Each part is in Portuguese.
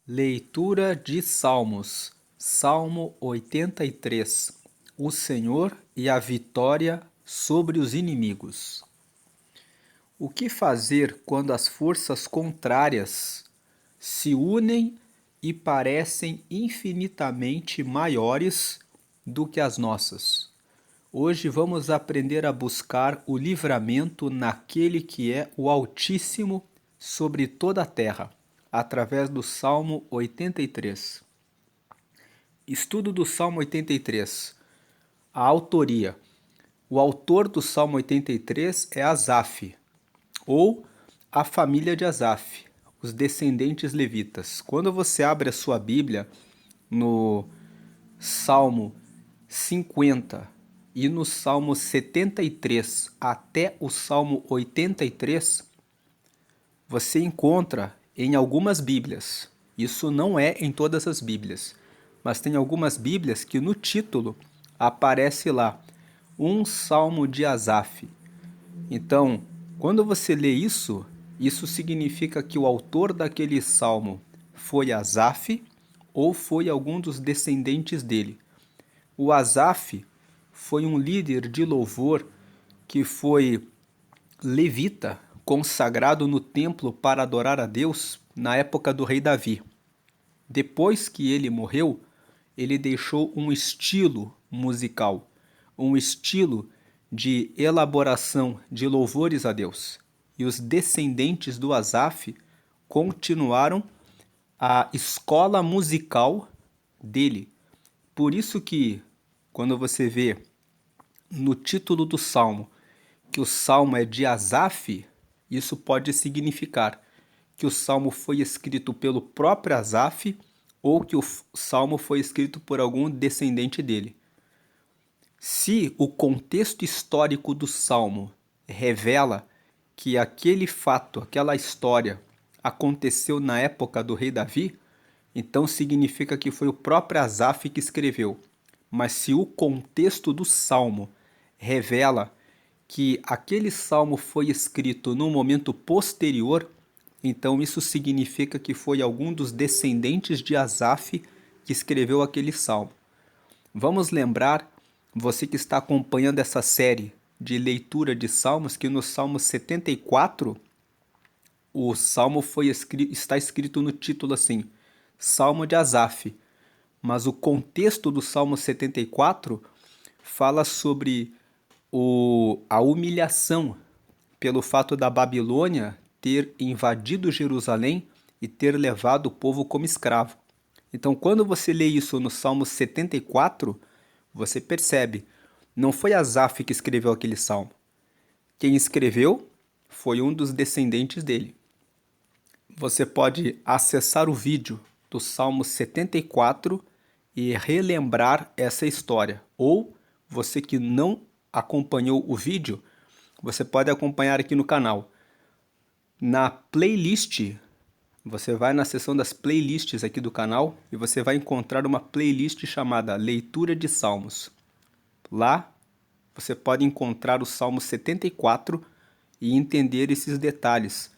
Leitura de Salmos, Salmo 83. O Senhor e a vitória sobre os inimigos. O que fazer quando as forças contrárias se unem e parecem infinitamente maiores do que as nossas? Hoje vamos aprender a buscar o livramento naquele que é o Altíssimo sobre toda a terra, através do Salmo 83. Estudo do Salmo 83. A autoria. O autor do Salmo 83 é Asaf, ou a família de Asaf, os descendentes levitas. Quando você abre a sua Bíblia no Salmo 50 e no Salmo 73 até o Salmo 83, você encontra em algumas Bíblias. Isso não é em todas as Bíblias, mas tem algumas Bíblias que no título aparece lá um Salmo de Asaf. Então, quando você lê isso, isso significa que o autor daquele salmo foi Asaf ou foi algum dos descendentes dele. O Asaf foi um líder de louvor que foi levita, consagrado no templo para adorar a Deus na época do rei Davi. Depois que ele morreu, ele deixou um estilo musical, um estilo de elaboração de louvores a Deus. E os descendentes do Asaf continuaram a escola musical dele. Por isso que, quando você vê no título do Salmo que o Salmo é de Asaf, isso pode significar que o Salmo foi escrito pelo próprio Asaf ou que o Salmo foi escrito por algum descendente dele. Se o contexto histórico do Salmo revela que aquele fato, aquela história aconteceu na época do rei Davi, então significa que foi o próprio Asaf que escreveu. Mas se o contexto do Salmo revela que aquele salmo foi escrito num momento posterior, então isso significa que foi algum dos descendentes de Asaf que escreveu aquele salmo. Vamos lembrar, você que está acompanhando essa série de leitura de salmos, que no Salmo 74, o salmo está escrito no título assim, Salmo de Asaf. Mas o contexto do Salmo 74 fala sobre a humilhação pelo fato da Babilônia ter invadido Jerusalém e ter levado o povo como escravo. Então, quando você lê isso no Salmo 74, você percebe, não foi Asaf que escreveu aquele salmo. Quem escreveu foi um dos descendentes dele. Você pode acessar o vídeo do Salmo 74 e relembrar essa história. Ou você que não acompanhou o vídeo, você pode acompanhar aqui no canal. Na playlist, você vai na seção das playlists aqui do canal e você vai encontrar uma playlist chamada Leitura de Salmos. Lá você pode encontrar o Salmo 74 e entender esses detalhes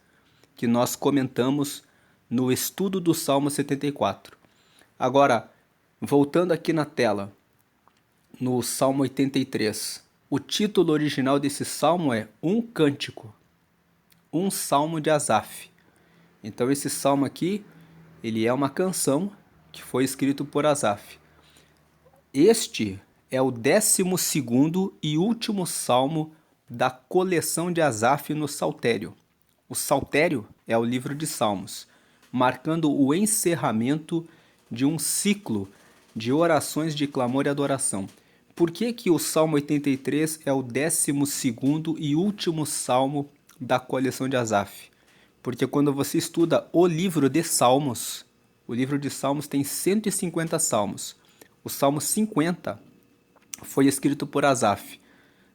que nós comentamos no estudo do Salmo 74. Agora, voltando aqui na tela, no Salmo 83, o título original desse salmo é Um Cântico, um salmo de Asaf. Então esse salmo aqui, ele é uma canção que foi escrito por Asaf. Este é o 12º e último salmo da coleção de Asaf no Saltério. O Saltério é o livro de Salmos, marcando o encerramento de um ciclo de orações de clamor e adoração. Por que que o Salmo 83 é o 12º e último salmo da coleção de Asaf? Porque quando você estuda o livro de Salmos, o livro de Salmos tem 150 salmos. O Salmo 50 foi escrito por Asaf.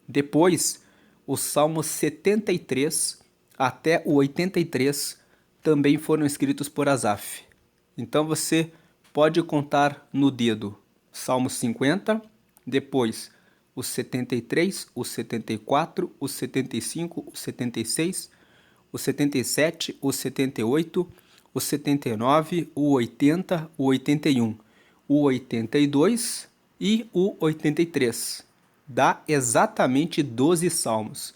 Depois, o Salmo 73 até o 83 também foram escritos por Asaf. Então você pode contar no dedo Salmo 50, depois o 73, o 74, o 75, o 76, o 77, o 78, o 79, o 80, o 81, o 82 e o 83. Dá exatamente 12 salmos.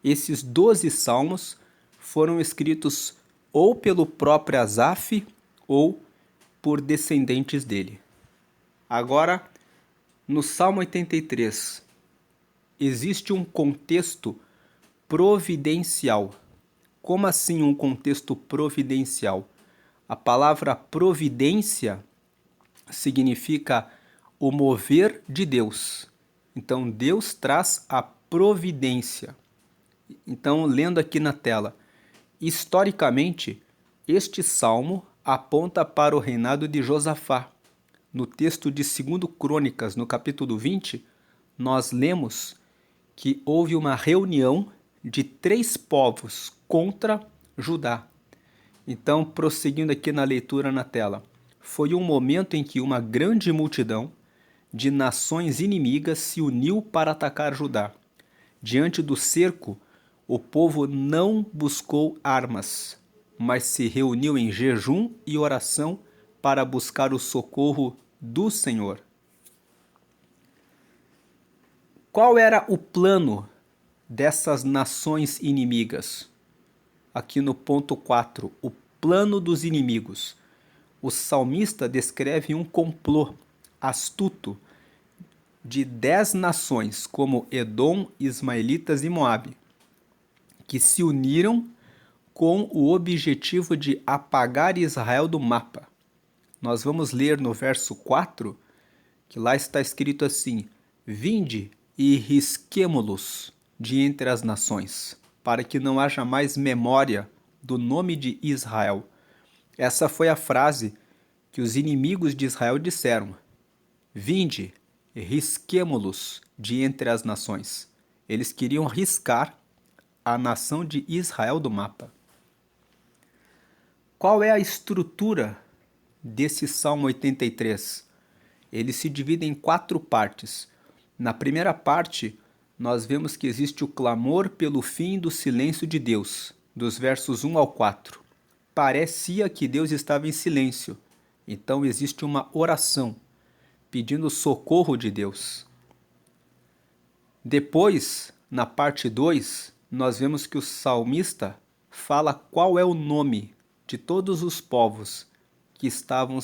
Esses 12 salmos foram escritos ou pelo próprio Asaf ou por descendentes dele. Agora, no Salmo 83, existe um contexto providencial. Como assim um contexto providencial? A palavra providência significa o mover de Deus. Então, Deus traz a providência. Então, lendo aqui na tela, historicamente, este salmo aponta para o reinado de Josafá. No texto de 2 Crônicas, no capítulo 20, nós lemos que houve uma reunião de 3 povos contra Judá. Então, prosseguindo aqui na leitura na tela, foi um momento em que uma grande multidão de nações inimigas se uniu para atacar Judá. Diante do cerco, o povo não buscou armas, mas se reuniu em jejum e oração para buscar o socorro do Senhor. Qual era o plano dessas nações inimigas? Aqui no ponto 4, o plano dos inimigos. O salmista descreve um complô astuto de 10 nações, como Edom, Ismaelitas e Moabe, que se uniram com o objetivo de apagar Israel do mapa. Nós vamos ler no verso 4, que lá está escrito assim: Vinde e risquemo-los de entre as nações, para que não haja mais memória do nome de Israel. Essa foi a frase que os inimigos de Israel disseram: Vinde e risquemo-los de entre as nações. Eles queriam riscar a nação de Israel do mapa. Qual é a estrutura desse Salmo 83? Ele se divide em 4 partes. Na primeira parte, nós vemos que existe o clamor pelo fim do silêncio de Deus, dos versos 1 ao 4. Parecia que Deus estava em silêncio, então existe uma oração, pedindo socorro de Deus. Depois, na parte 2, nós vemos que o salmista fala qual é o nome de todos os povos que estavam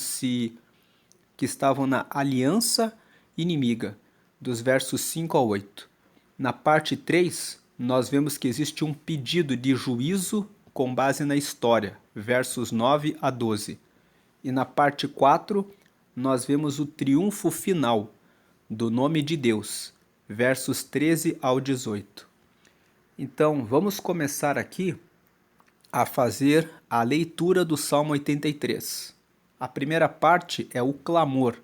na aliança inimiga, dos versos 5 a 8. Na parte 3, nós vemos que existe um pedido de juízo com base na história, versos 9 a 12. E na parte 4, nós vemos o triunfo final do nome de Deus, versos 13 ao 18. Então, vamos começar aqui a fazer a leitura do Salmo 83. A primeira parte é o clamor,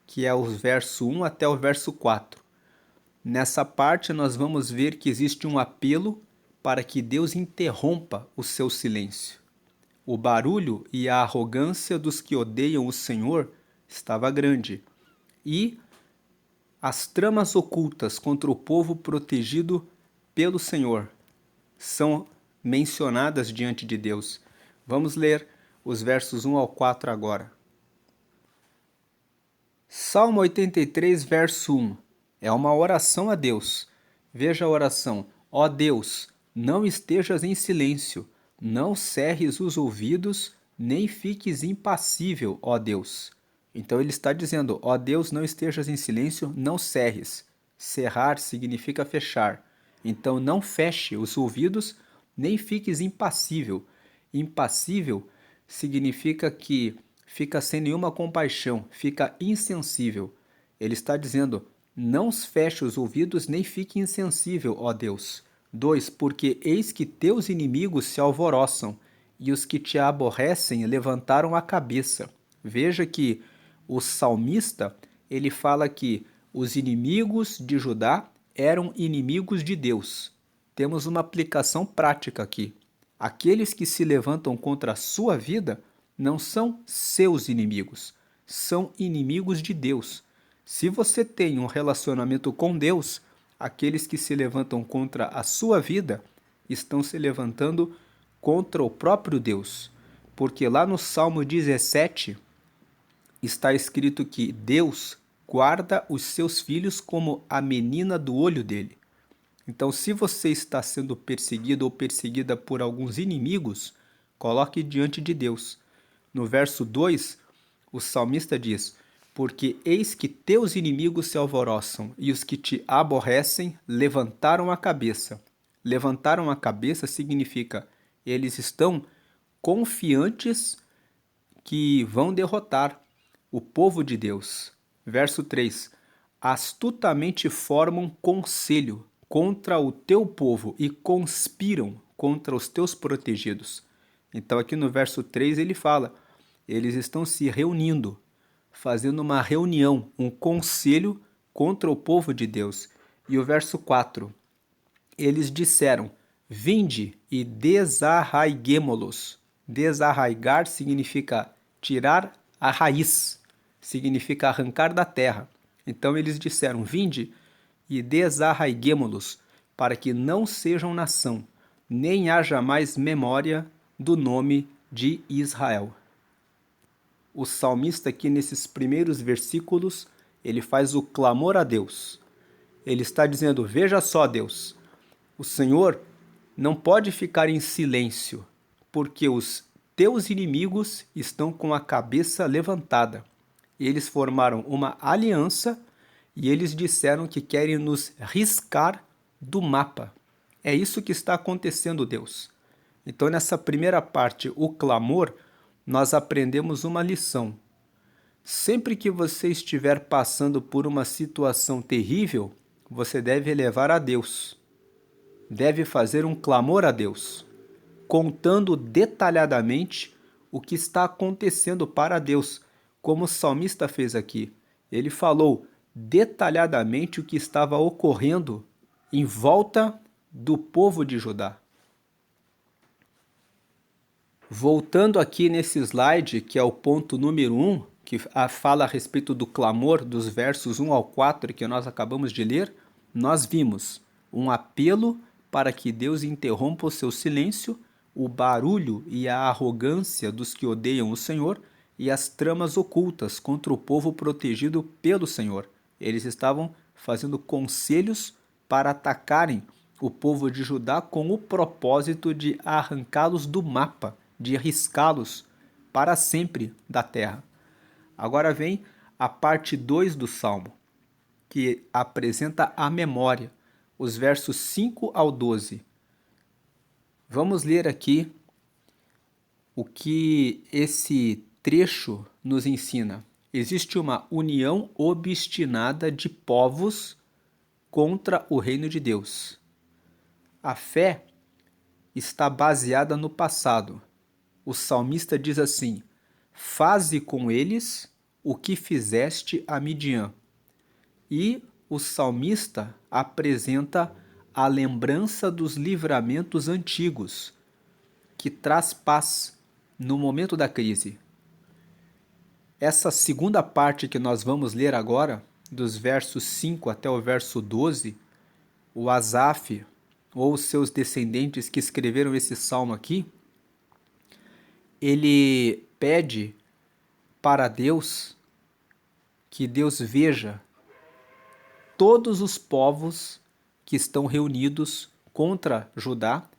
que é o verso 1 até o verso 4. Nessa parte, nós vamos ver que existe um apelo para que Deus interrompa o seu silêncio. O barulho e a arrogância dos que odeiam o Senhor estava grande, e as tramas ocultas contra o povo protegido pelo Senhor são mencionadas diante de Deus. Vamos ler os versos 1 ao 4 agora. Salmo 83, verso 1. É uma oração a Deus. Veja a oração. Ó Deus, não estejas em silêncio, não cerres os ouvidos, nem fiques impassível, ó Deus. Então ele está dizendo, ó Deus, não estejas em silêncio, não cerres. Cerrar significa fechar. Então não feche os ouvidos, nem fiques impassível. Impassível significa que fica sem nenhuma compaixão, fica insensível. Ele está dizendo, não feche os ouvidos, nem fique insensível, ó Deus. 2. Porque eis que teus inimigos se alvoroçam, e os que te aborrecem levantaram a cabeça. Veja que o salmista, ele fala que os inimigos de Judá eram inimigos de Deus. Temos uma aplicação prática aqui. Aqueles que se levantam contra a sua vida não são seus inimigos, são inimigos de Deus. Se você tem um relacionamento com Deus, aqueles que se levantam contra a sua vida estão se levantando contra o próprio Deus. Porque lá no Salmo 17 está escrito que Deus guarda os seus filhos como a menina do olho dele. Então, se você está sendo perseguido ou perseguida por alguns inimigos, coloque diante de Deus. No verso 2, o salmista diz: Porque eis que teus inimigos se alvoroçam e os que te aborrecem levantaram a cabeça. Levantaram a cabeça significa eles estão confiantes que vão derrotar o povo de Deus. Verso 3: Astutamente formam conselho contra o teu povo e conspiram contra os teus protegidos. Então, aqui no verso 3 ele fala: eles estão se reunindo, fazendo uma reunião, um conselho contra o povo de Deus. E o verso 4: eles disseram: Vinde e desarraiguemo-los. Desarraigar significa tirar a raiz, significa arrancar da terra. Então eles disseram: Vinde e desarraiguemo-los, para que não sejam nação, nem haja mais memória do nome de Israel. O salmista aqui nesses primeiros versículos, ele faz o clamor a Deus. Ele está dizendo: Veja só, Deus, o Senhor não pode ficar em silêncio, porque os teus inimigos estão com a cabeça levantada. Eles formaram uma aliança e eles disseram que querem nos riscar do mapa. É isso que está acontecendo, Deus. Então, nessa primeira parte, o clamor, nós aprendemos uma lição. Sempre que você estiver passando por uma situação terrível, você deve elevar a Deus. Deve fazer um clamor a Deus, contando detalhadamente o que está acontecendo para Deus, como o salmista fez aqui. Ele falou detalhadamente o que estava ocorrendo em volta do povo de Judá. Voltando aqui nesse slide, que é o ponto número 1, que fala a respeito do clamor dos versos 1 ao 4 que nós acabamos de ler, nós vimos um apelo para que Deus interrompa o seu silêncio, o barulho e a arrogância dos que odeiam o Senhor e as tramas ocultas contra o povo protegido pelo Senhor. Eles estavam fazendo conselhos para atacarem o povo de Judá com o propósito de arrancá-los do mapa, de riscá-los para sempre da terra. Agora vem a parte 2 do Salmo, que apresenta a memória, os versos 5 ao 12. Vamos ler aqui o que esse trecho nos ensina. Existe uma união obstinada de povos contra o reino de Deus. A fé está baseada no passado. O salmista diz assim: Faze com eles o que fizeste a Midian. E o salmista apresenta a lembrança dos livramentos antigos, que traz paz no momento da crise. Essa segunda parte que nós vamos ler agora, dos versos 5 até o verso 12, o Asaf, ou os seus descendentes que escreveram esse salmo aqui, ele pede para Deus que Deus veja todos os povos que estão reunidos contra Judá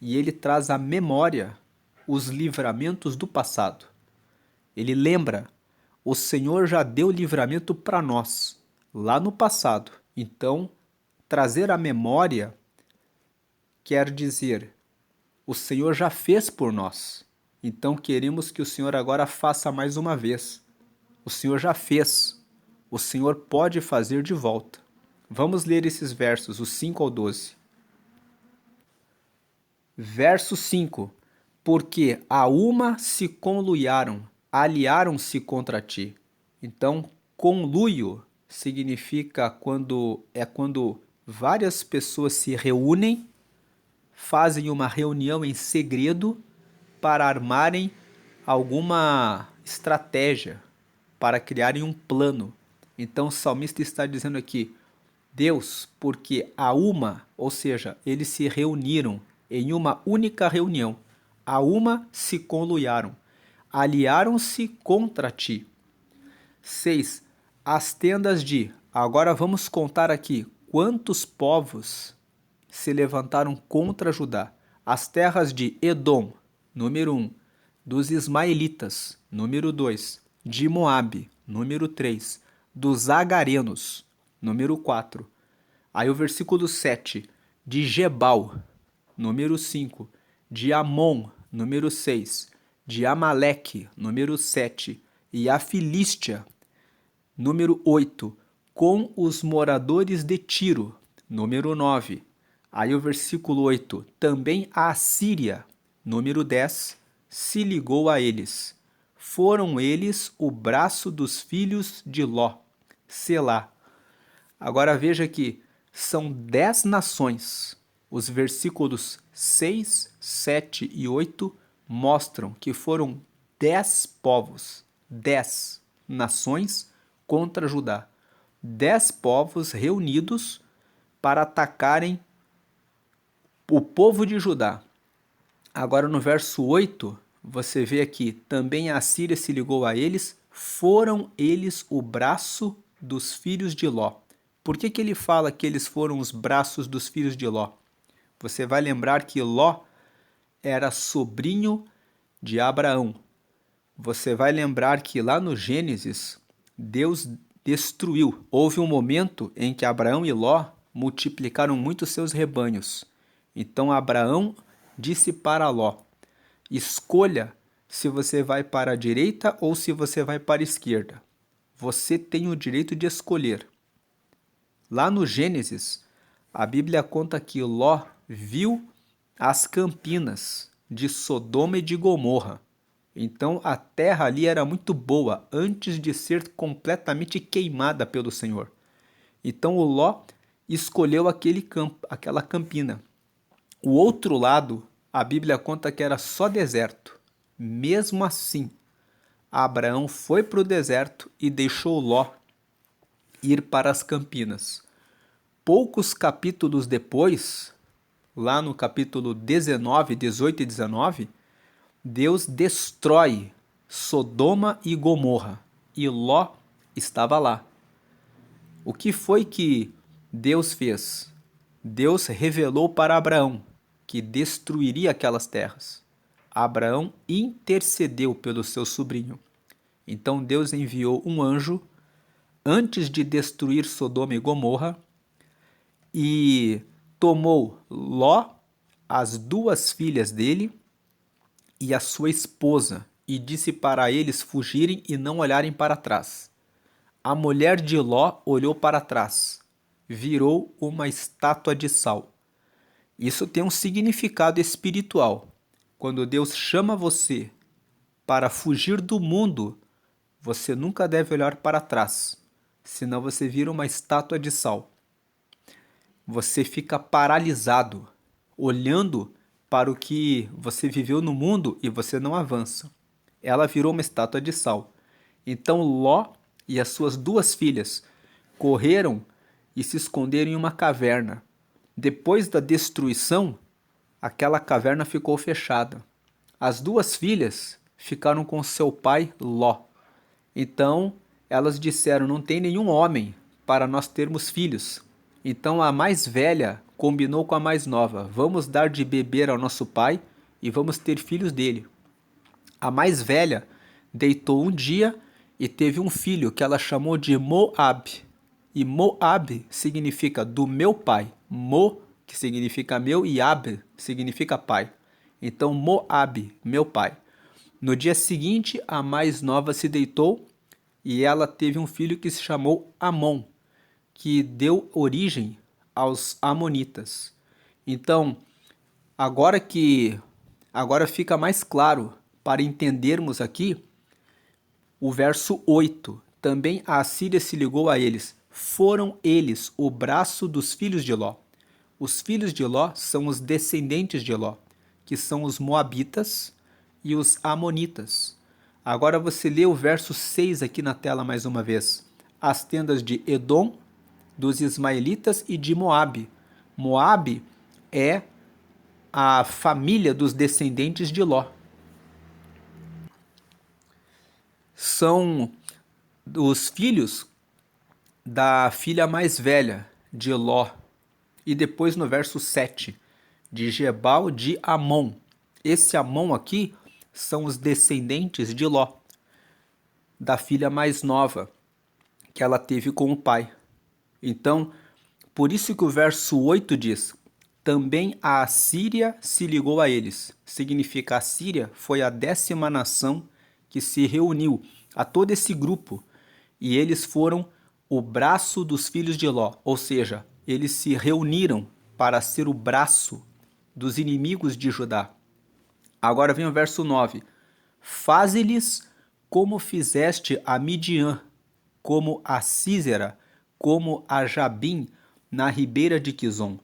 e ele traz à memória os livramentos do passado. Ele lembra: o Senhor já deu livramento para nós lá no passado. Então, trazer à memória quer dizer: o Senhor já fez por nós. Então, queremos que o Senhor agora faça mais uma vez. O Senhor já fez. O Senhor pode fazer de volta. Vamos ler esses versos, os 5 ao 12. Verso 5. Porque a uma se conluiaram, aliaram-se contra ti. Então, conluio significa quando várias pessoas se reúnem, fazem uma reunião em segredo para armarem alguma estratégia, para criarem um plano. Então o salmista está dizendo aqui: Deus, porque a uma, ou seja, eles se reuniram em uma única reunião, a uma se conluiaram. aliaram-se contra ti. 6. As tendas de... Agora vamos contar aqui quantos povos se levantaram contra Judá. As terras de Edom, número 1. Dos ismaelitas, número 2. De Moabe, número 3. Dos agarenos, número 4. Aí o versículo 7. De Gebal, número 5. De Amon, número 6. De Amaleque, número 7. E a Filístia, número 8. Com os moradores de Tiro, número 9. Aí o versículo 8. Também a Assíria, número 10, se ligou a eles. Foram eles o braço dos filhos de Ló. Selá. Agora veja que são 10 nações. Os versículos 6, 7 e 8 mostram que foram 10 povos, 10 nações contra Judá. 10 povos reunidos para atacarem o povo de Judá. Agora no verso 8, você vê aqui, também a Assíria se ligou a eles, foram eles o braço dos filhos de Ló. Por que ele fala que eles foram os braços dos filhos de Ló? Você vai lembrar que Ló era sobrinho de Abraão. Você vai lembrar que lá no Gênesis, Deus destruiu. Houve um momento em que Abraão e Ló multiplicaram muito seus rebanhos. Então Abraão disse para Ló: escolha se você vai para a direita ou se você vai para a esquerda. Você tem o direito de escolher. Lá no Gênesis, a Bíblia conta que Ló viu as campinas de Sodoma e de Gomorra. Então a terra ali era muito boa antes de ser completamente queimada pelo Senhor. Então o Ló escolheu aquela campina. O outro lado, a Bíblia conta que era só deserto. Mesmo assim, Abraão foi para o deserto e deixou Ló ir para as campinas. Poucos capítulos depois, lá no capítulo 19, 18 e 19, Deus destrói Sodoma e Gomorra e Ló estava lá. O que foi que Deus fez? Deus revelou para Abraão que destruiria aquelas terras. Abraão intercedeu pelo seu sobrinho. Então Deus enviou um anjo antes de destruir Sodoma e Gomorra e tomou Ló, as 2 filhas dele e a sua esposa e disse para eles fugirem e não olharem para trás. A mulher de Ló olhou para trás, virou uma estátua de sal. Isso tem um significado espiritual. Quando Deus chama você para fugir do mundo, você nunca deve olhar para trás, senão você vira uma estátua de sal. Você fica paralisado, olhando para o que você viveu no mundo e você não avança. Ela virou uma estátua de sal. Então Ló e as suas 2 filhas correram e se esconderam em uma caverna. Depois da destruição, aquela caverna ficou fechada. As 2 filhas ficaram com seu pai Ló. Então elas disseram: não tem nenhum homem para nós termos filhos. Então a mais velha combinou com a mais nova: vamos dar de beber ao nosso pai e vamos ter filhos dele. A mais velha deitou um dia e teve um filho que ela chamou de Moabe. E Moabe significa do meu pai. Mo, que significa meu, e Ab significa pai. Então Moabe, meu pai. No dia seguinte, a mais nova se deitou e ela teve um filho que se chamou Amon, que deu origem aos amonitas. Então, agora fica mais claro para entendermos aqui o verso 8. Também a Assíria se ligou a eles. Foram eles o braço dos filhos de Ló. Os filhos de Ló são os descendentes de Ló, que são os moabitas e os amonitas. Agora você lê o verso 6 aqui na tela mais uma vez. As tendas de Edom, dos ismaelitas e de Moabe. Moabe é a família dos descendentes de Ló. são os filhos da filha mais velha de Ló. E depois no verso 7, de Gebal de Amon. Esse Amon aqui são os descendentes de Ló, da filha mais nova que ela teve com o pai. Então, por isso que o verso 8 diz: também a Assíria se ligou a eles. Significa, a Assíria foi a 10ª nação que se reuniu a todo esse grupo. E eles foram o braço dos filhos de Ló. Ou seja, eles se reuniram para ser o braço dos inimigos de Judá. Agora vem o verso 9. Faze-lhes como fizeste a Midian, como a Sísera, como a Jabim, na ribeira de Quizon.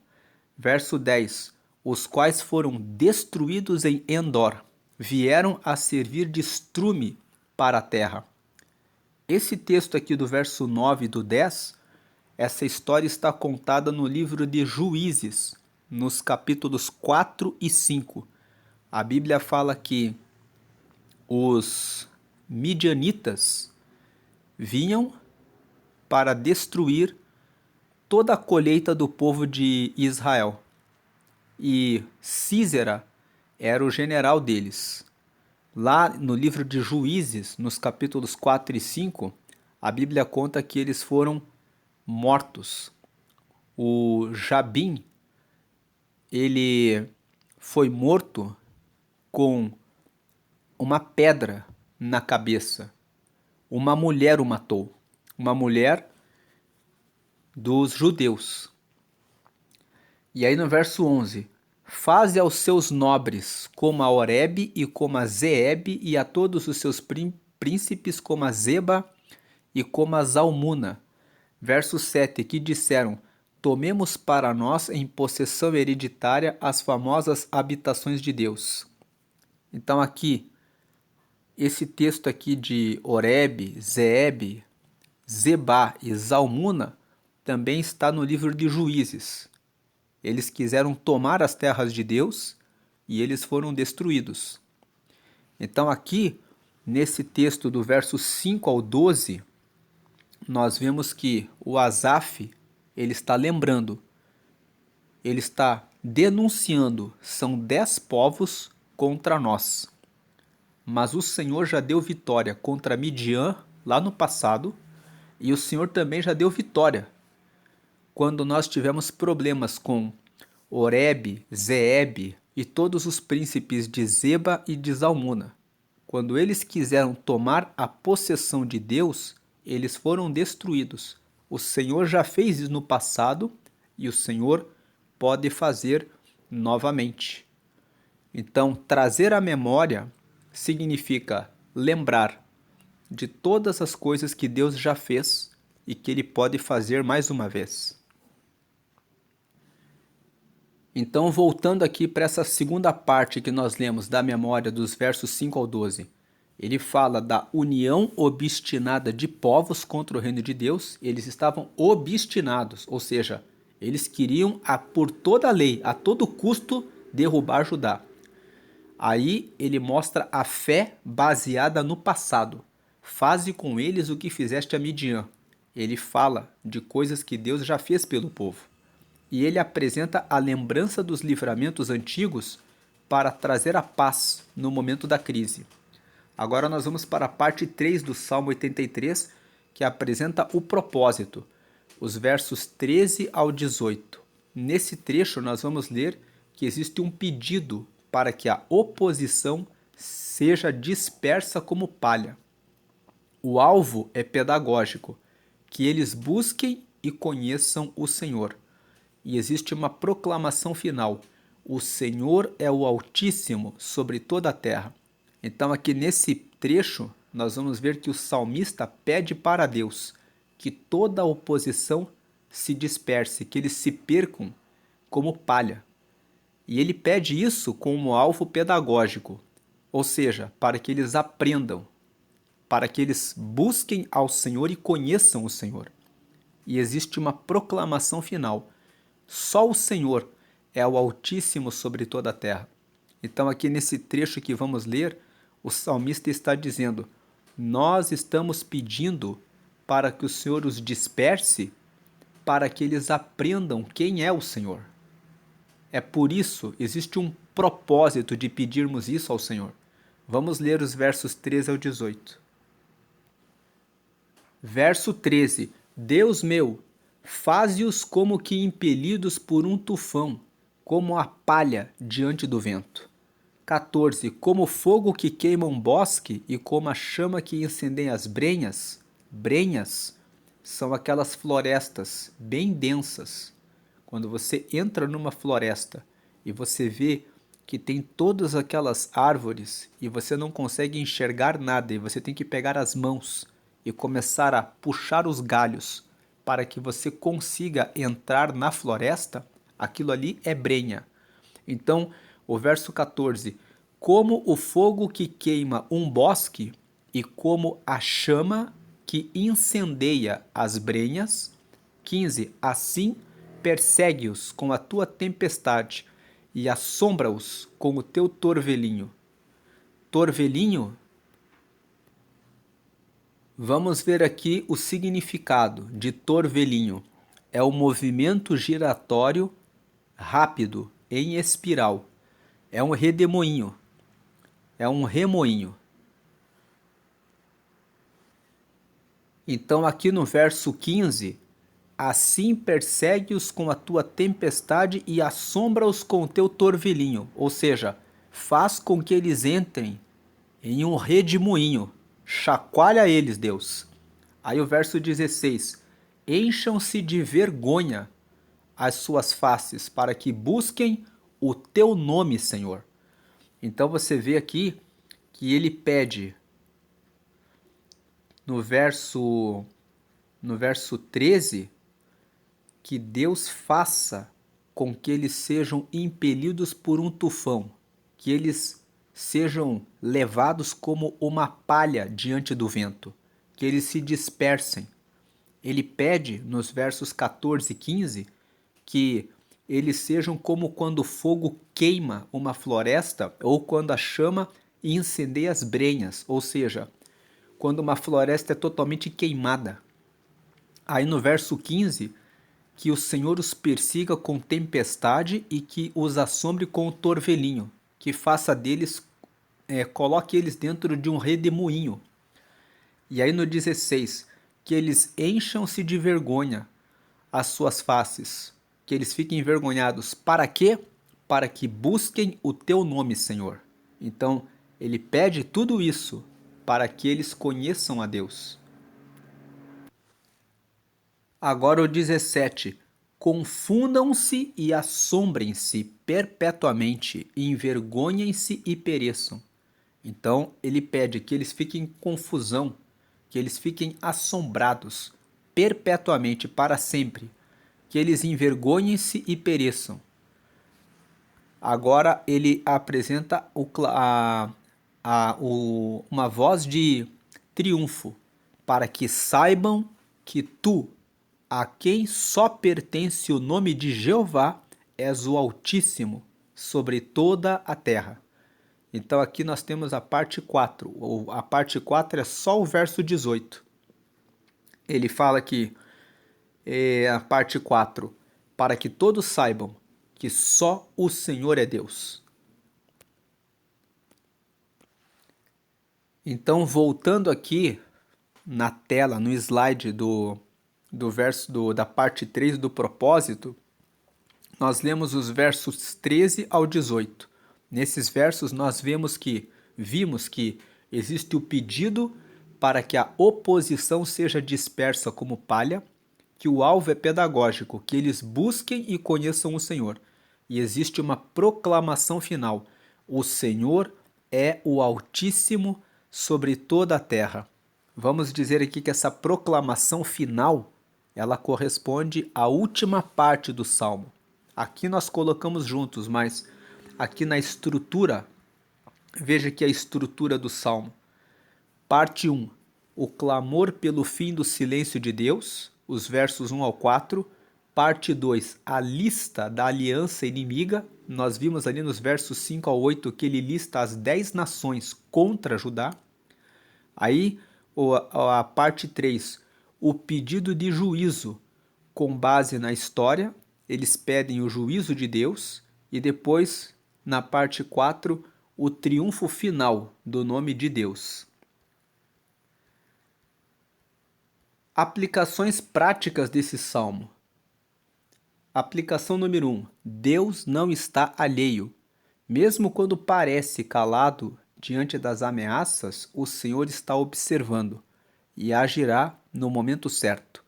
Verso 10. Os quais foram destruídos em Endor, vieram a servir de estrume para a terra. Esse texto aqui do verso 9 e do 10, essa história está contada no livro de Juízes, nos capítulos 4 e 5. A Bíblia fala que os midianitas vinham para destruir toda a colheita do povo de Israel. E Sísera era o general deles. Lá no livro de Juízes, nos capítulos 4 e 5, a Bíblia conta que eles foram mortos. O Jabim, ele foi morto com uma pedra na cabeça. Uma mulher o matou. Uma mulher dos judeus. E aí no verso 11: faze aos seus nobres como a Oreb e como a Zeeb, e a todos os seus príncipes como a Zeba e como a Zalmuna. Verso 7, que disseram: tomemos para nós em possessão hereditária as famosas habitações de Deus. Então aqui, esse texto aqui de Oreb, Zeeb, Zeba e Zalmuna também está no livro de Juízes. Eles quiseram tomar as terras de Deus e eles foram destruídos. Então aqui, nesse texto do verso 5 ao 12, nós vemos que o Asaf, ele está lembrando, ele está denunciando, são 10 povos contra nós. Mas o Senhor já deu vitória contra Midian lá no passado, e o Senhor também já deu vitória quando nós tivemos problemas com Oreb, Zeeb e todos os príncipes de Zeba e de Zalmuna. Quando eles quiseram tomar a possessão de Deus, eles foram destruídos. O Senhor já fez isso no passado e o Senhor pode fazer novamente. Então, trazer à memória significa lembrar de todas as coisas que Deus já fez e que Ele pode fazer mais uma vez. Então, voltando aqui para essa segunda parte que nós lemos da memória dos versos 5 ao 12, ele fala da união obstinada de povos contra o reino de Deus. Eles estavam obstinados, ou seja, eles queriam, por toda a lei, a todo custo, derrubar Judá. Aí ele mostra a fé baseada no passado. Faze com eles o que fizeste a Midian. Ele fala de coisas que Deus já fez pelo povo. E ele apresenta a lembrança dos livramentos antigos para trazer a paz no momento da crise. Agora nós vamos para a parte 3 do Salmo 83, que apresenta o propósito, os versos 13 ao 18. Nesse trecho nós vamos ler que existe um pedido para que a oposição seja dispersa como palha. O alvo é pedagógico, que eles busquem e conheçam o Senhor. E existe uma proclamação final: o Senhor é o Altíssimo sobre toda a terra. Então aqui nesse trecho nós vamos ver que o salmista pede para Deus que toda a oposição se disperse, que eles se percam como palha. E ele pede isso como alvo pedagógico, ou seja, para que eles aprendam, para que eles busquem ao Senhor e conheçam o Senhor. E existe uma proclamação final: só o Senhor é o Altíssimo sobre toda a terra. Então aqui nesse trecho que vamos ler, o salmista está dizendo: Nós estamos pedindo para que o Senhor os disperse, para que eles aprendam quem é o Senhor. É por isso, existe um propósito de pedirmos isso ao Senhor. Vamos ler os versos 13 ao 18. Verso 13: Deus meu, faze-os como que impelidos por um tufão, como a palha diante do vento. 14: Como fogo que queima um bosque e como a chama que incendeia as brenhas. Brenhas são aquelas florestas bem densas. Quando você entra numa floresta e você vê que tem todas aquelas árvores e você não consegue enxergar nada e você tem que pegar as mãos e começar a puxar os galhos para que você consiga entrar na floresta, aquilo ali é brenha. Então, o verso 14: Como o fogo que queima um bosque e como a chama que incendeia as brenhas. 15: Assim persegue-os com a tua tempestade e assombra-os com o teu torvelinho. Torvelinho, vamos ver aqui o significado de torvelinho. É o movimento giratório rápido em espiral. É um redemoinho. É um remoinho. Então, aqui no verso 15, assim persegue-os com a tua tempestade e assombra-os com o teu torvelinho. Ou seja, faz com que eles entrem em um redemoinho. Chacoalha eles, Deus. Aí o verso 16: Encham-se de vergonha as suas faces, para que busquem o teu nome, Senhor. Então você vê aqui que ele pede no verso 13 que Deus faça com que eles sejam impelidos por um tufão, que eles sejam levados como uma palha diante do vento, que eles se dispersem. Ele pede nos versos 14 e 15 que eles sejam como quando o fogo queima uma floresta ou quando a chama incendeia as brenhas, ou seja, quando uma floresta é totalmente queimada. Aí no verso 15, que o Senhor os persiga com tempestade e que os assombre com o torvelinho, que faça deles, coloque eles dentro de um redemoinho. E aí no 16, que eles encham-se de vergonha as suas faces, que eles fiquem envergonhados. Para quê? Para que busquem o teu nome, Senhor. Então, ele pede tudo isso para que eles conheçam a Deus. Agora o 17. Confundam-se e assombrem-se perpetuamente, envergonhem-se e pereçam. Então, ele pede que eles fiquem em confusão, que eles fiquem assombrados perpetuamente, para sempre, que eles envergonhem-se e pereçam. Agora ele apresenta uma voz de triunfo, para que saibam que tu, a quem só pertence o nome de Jeová, és o Altíssimo sobre toda a terra. Então aqui nós temos a parte 4. A parte 4 é só o verso 18. Ele fala que a parte 4, para que todos saibam que só o Senhor é Deus. Então, voltando aqui na tela, no slide da parte 3 do propósito, nós lemos os versos 13 ao 18. Nesses versos nós vimos que existe o pedido para que a oposição seja dispersa como palha, que o alvo é pedagógico, que eles busquem e conheçam o Senhor. E existe uma proclamação final: o Senhor é o Altíssimo sobre toda a terra. Vamos dizer aqui que essa proclamação final, ela corresponde à última parte do Salmo. Aqui nós colocamos juntos, mas aqui na estrutura, veja aqui a estrutura do Salmo. Parte 1, o clamor pelo fim do silêncio de Deus, os versos 1 ao 4. Parte 2, a lista da aliança inimiga. Nós vimos ali nos versos 5 ao 8 que ele lista as 10 nações contra Judá. Aí, a parte 3, o pedido de juízo, com base na história, eles pedem o juízo de Deus, e depois, na parte 4, o triunfo final do nome de Deus. Aplicações práticas desse salmo. Aplicação número 1. Deus não está alheio. Mesmo quando parece calado diante das ameaças, o Senhor está observando e agirá no momento certo.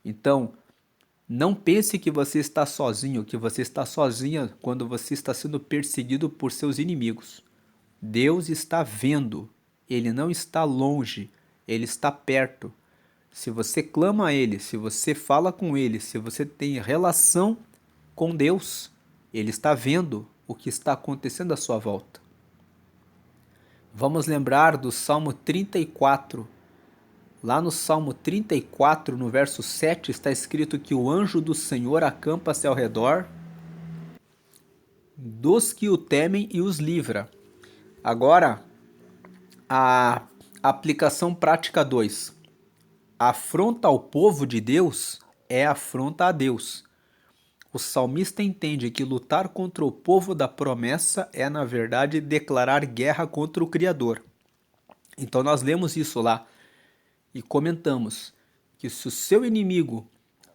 Então, não pense que você está sozinho, que você está sozinha quando você está sendo perseguido por seus inimigos. Deus está vendo, Ele não está longe, Ele está perto. Se você clama a Ele, se você fala com Ele, se você tem relação com Deus, Ele está vendo o que está acontecendo à sua volta. Vamos lembrar do Salmo 34. Lá no Salmo 34, no verso 7, está escrito que o anjo do Senhor acampa-se ao redor dos que o temem e os livra. Agora, a aplicação prática 2. A afronta ao povo de Deus é afronta a Deus. O salmista entende que lutar contra o povo da promessa é, na verdade, declarar guerra contra o Criador. Então nós lemos isso lá e comentamos que se o seu inimigo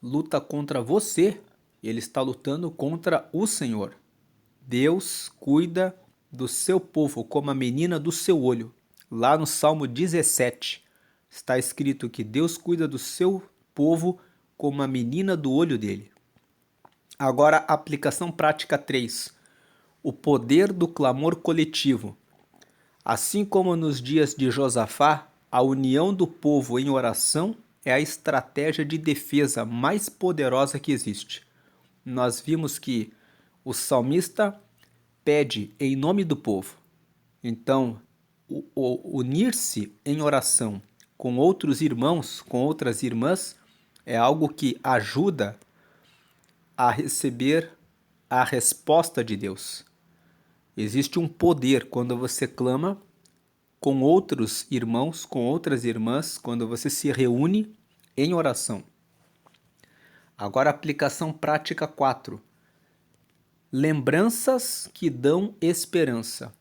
luta contra você, ele está lutando contra o Senhor. Deus cuida do seu povo como a menina do seu olho. Lá no Salmo 17 está escrito que Deus cuida do seu povo como a menina do olho dele. Agora, aplicação prática 3. O poder do clamor coletivo. Assim como nos dias de Josafá, a união do povo em oração é a estratégia de defesa mais poderosa que existe. Nós vimos que o salmista pede em nome do povo. Então, unir-se em oração com outros irmãos, com outras irmãs, é algo que ajuda a receber a resposta de Deus. Existe um poder quando você clama com outros irmãos, com outras irmãs, quando você se reúne em oração. Agora, aplicação prática 4. Lembranças que dão esperança.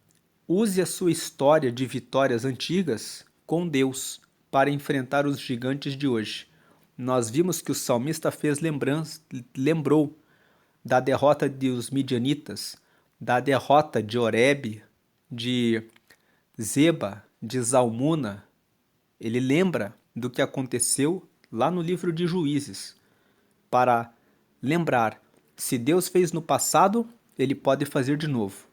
Use a sua história de vitórias antigas com Deus para enfrentar os gigantes de hoje. Nós vimos que o salmista lembrou da derrota dos midianitas, da derrota de Oreb, de Zeba, de Zalmuna. Ele lembra do que aconteceu lá no livro de Juízes, para lembrar, se Deus fez no passado, Ele pode fazer de novo.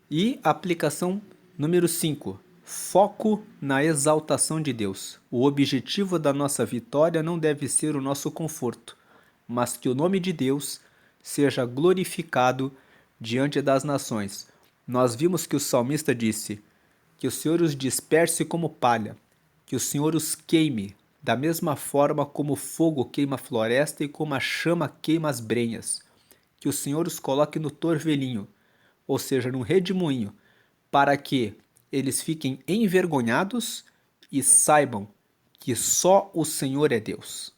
E aplicação número 5. Foco na exaltação de Deus. O objetivo da nossa vitória não deve ser o nosso conforto, mas que o nome de Deus seja glorificado diante das nações. Nós vimos que o salmista disse que o Senhor os disperse como palha, que o Senhor os queime, da mesma forma como o fogo queima a floresta e como a chama queima as brenhas, que o Senhor os coloque no torvelinho, ou seja, num redemoinho, para que eles fiquem envergonhados e saibam que só o Senhor é Deus.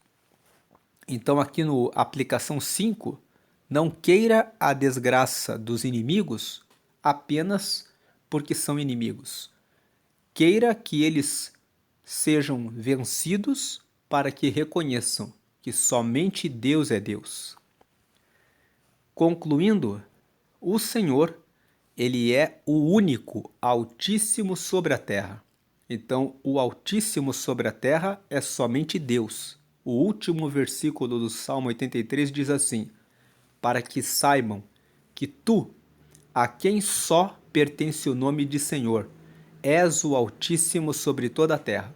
Então aqui no aplicação 5, não queira a desgraça dos inimigos apenas porque são inimigos. Queira que eles sejam vencidos para que reconheçam que somente Deus é Deus. Concluindo, o Senhor, Ele é o único Altíssimo sobre a terra. Então, o Altíssimo sobre a terra é somente Deus. O último versículo do Salmo 83 diz assim: para que saibam que tu, a quem só pertence o nome de Senhor, és o Altíssimo sobre toda a terra.